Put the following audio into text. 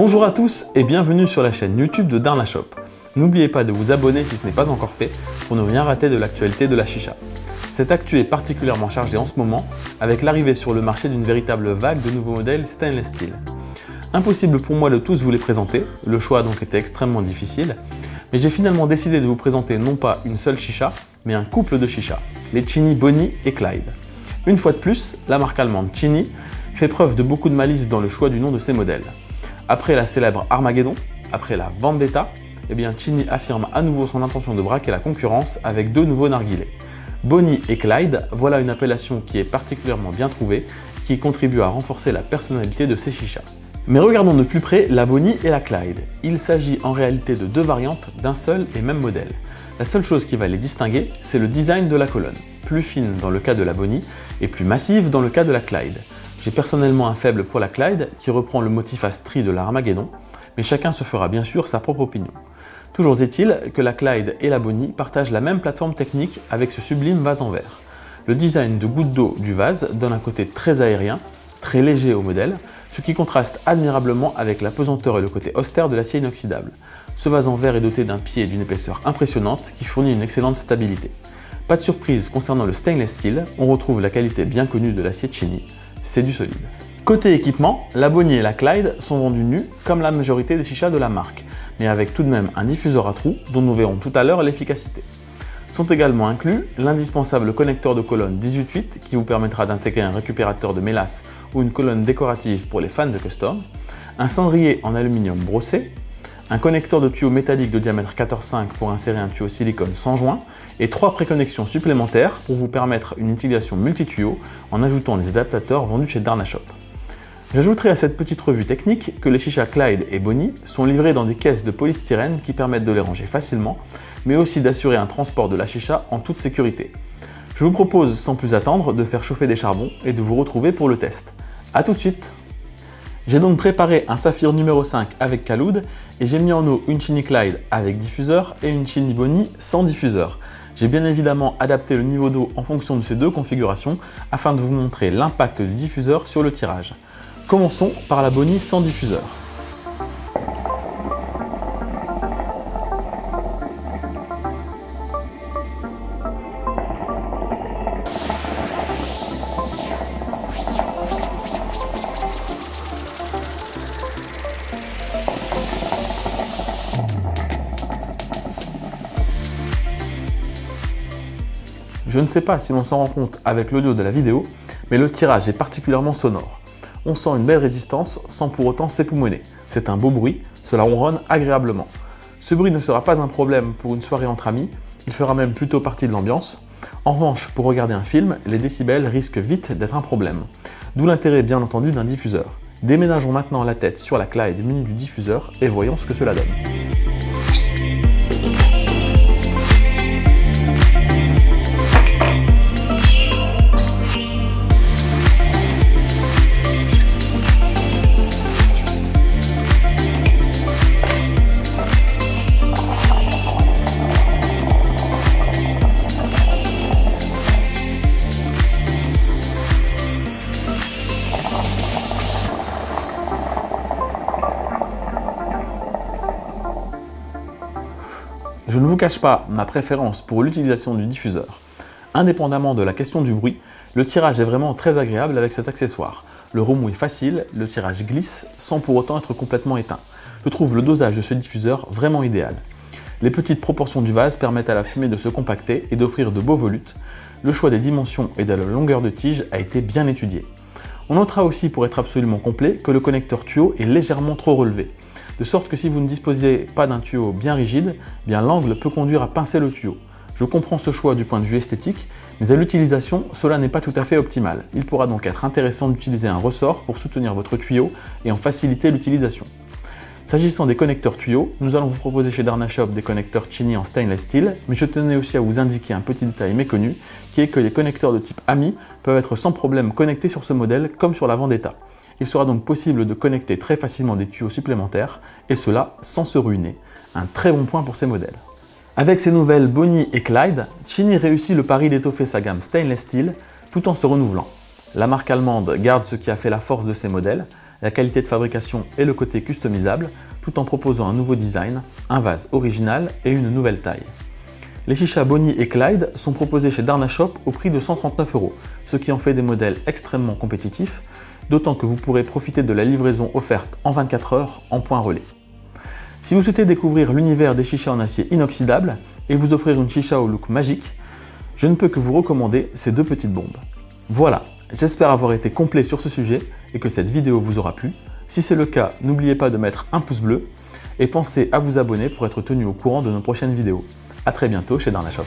Bonjour à tous et bienvenue sur la chaîne YouTube de Darna Shop. N'oubliez pas de vous abonner si ce n'est pas encore fait pour ne rien rater de l'actualité de la chicha. Cette actu est particulièrement chargée en ce moment avec l'arrivée sur le marché d'une véritable vague de nouveaux modèles stainless steel. Impossible pour moi de tous vous les présenter, le choix a donc été extrêmement difficile, mais j'ai finalement décidé de vous présenter non pas une seule chicha, mais un couple de chichas, les Chinny Bonnie et Clyde. Une fois de plus, la marque allemande Chinny fait preuve de beaucoup de malice dans le choix du nom de ses modèles. Après la célèbre Armageddon, après la Vendetta, Chinny affirme à nouveau son intention de braquer la concurrence avec deux nouveaux narguilés. Bonnie et Clyde, voilà une appellation qui est particulièrement bien trouvée, qui contribue à renforcer la personnalité de ces chichas. Mais regardons de plus près la Bonnie et la Clyde. Il s'agit en réalité de deux variantes d'un seul et même modèle. La seule chose qui va les distinguer, c'est le design de la colonne, plus fine dans le cas de la Bonnie et plus massive dans le cas de la Clyde. J'ai personnellement un faible pour la Clyde qui reprend le motif à stries de la Armageddon, mais chacun se fera bien sûr sa propre opinion. Toujours est-il que la Clyde et la Bonnie partagent la même plateforme technique avec ce sublime vase en verre. Le design de goutte d'eau du vase donne un côté très aérien, très léger au modèle, ce qui contraste admirablement avec la pesanteur et le côté austère de l'acier inoxydable. Ce vase en verre est doté d'un pied d'une épaisseur impressionnante qui fournit une excellente stabilité. Pas de surprise concernant le stainless steel, on retrouve la qualité bien connue de l'acier Chinny, c'est du solide. Côté équipement, la Bonnie et la Clyde sont vendues nues comme la majorité des chichas de la marque, mais avec tout de même un diffuseur à trous dont nous verrons tout à l'heure l'efficacité. Sont également inclus l'indispensable connecteur de colonne 18-8 qui vous permettra d'intégrer un récupérateur de mélasse ou une colonne décorative pour les fans de custom, un cendrier en aluminium brossé, un connecteur de tuyau métallique de diamètre 14,5 pour insérer un tuyau silicone sans joint et 3 préconnexions supplémentaires pour vous permettre une utilisation multi-tuyaux en ajoutant les adaptateurs vendus chez Darna Shop. J'ajouterai à cette petite revue technique que les chichas Clyde et Bonnie sont livrés dans des caisses de polystyrène qui permettent de les ranger facilement, mais aussi d'assurer un transport de la chicha en toute sécurité. Je vous propose sans plus attendre de faire chauffer des charbons et de vous retrouver pour le test. A tout de suite! J'ai donc préparé un saphir numéro 5 avec caloud et j'ai mis en eau une Chinny Clyde avec diffuseur et une Chinny Bonnie sans diffuseur. J'ai bien évidemment adapté le niveau d'eau en fonction de ces deux configurations afin de vous montrer l'impact du diffuseur sur le tirage. Commençons par la Bonnie sans diffuseur. Je ne sais pas si l'on s'en rend compte avec l'audio de la vidéo, mais le tirage est particulièrement sonore. On sent une belle résistance sans pour autant s'époumoner. C'est un beau bruit, cela ronronne agréablement. Ce bruit ne sera pas un problème pour une soirée entre amis, il fera même plutôt partie de l'ambiance. En revanche, pour regarder un film, les décibels risquent vite d'être un problème. D'où l'intérêt bien entendu d'un diffuseur. Déménageons maintenant la tête sur la Clyde munie du diffuseur et voyons ce que cela donne. Je ne vous cache pas ma préférence pour l'utilisation du diffuseur. Indépendamment de la question du bruit, le tirage est vraiment très agréable avec cet accessoire. Le remous est facile, le tirage glisse sans pour autant être complètement éteint. Je trouve le dosage de ce diffuseur vraiment idéal. Les petites proportions du vase permettent à la fumée de se compacter et d'offrir de beaux volutes. Le choix des dimensions et de la longueur de tige a été bien étudié. On notera aussi pour être absolument complet que le connecteur tuyau est légèrement trop relevé. De sorte que si vous ne disposez pas d'un tuyau bien rigide, l'angle peut conduire à pincer le tuyau. Je comprends ce choix du point de vue esthétique, mais à l'utilisation, cela n'est pas tout à fait optimal. Il pourra donc être intéressant d'utiliser un ressort pour soutenir votre tuyau et en faciliter l'utilisation. S'agissant des connecteurs tuyaux, nous allons vous proposer chez Darna Shop des connecteurs Chinny en stainless steel, mais je tenais aussi à vous indiquer un petit détail méconnu, qui est que les connecteurs de type AMI peuvent être sans problème connectés sur ce modèle comme sur la Vendetta. Il sera donc possible de connecter très facilement des tuyaux supplémentaires, et cela sans se ruiner. Un très bon point pour ces modèles. Avec ces nouvelles Bonnie et Clyde, Chinny réussit le pari d'étoffer sa gamme stainless steel tout en se renouvelant. La marque allemande garde ce qui a fait la force de ses modèles, la qualité de fabrication et le côté customisable, tout en proposant un nouveau design, un vase original et une nouvelle taille. Les chichas Bonnie et Clyde sont proposés chez Darna Shop au prix de 139 €, ce qui en fait des modèles extrêmement compétitifs, d'autant que vous pourrez profiter de la livraison offerte en 24 heures en point relais. Si vous souhaitez découvrir l'univers des chichas en acier inoxydable et vous offrir une chicha au look magique, je ne peux que vous recommander ces deux petites bombes. Voilà, j'espère avoir été complet sur ce sujet et que cette vidéo vous aura plu. Si c'est le cas, n'oubliez pas de mettre un pouce bleu et pensez à vous abonner pour être tenu au courant de nos prochaines vidéos. A très bientôt chez Darna Shop.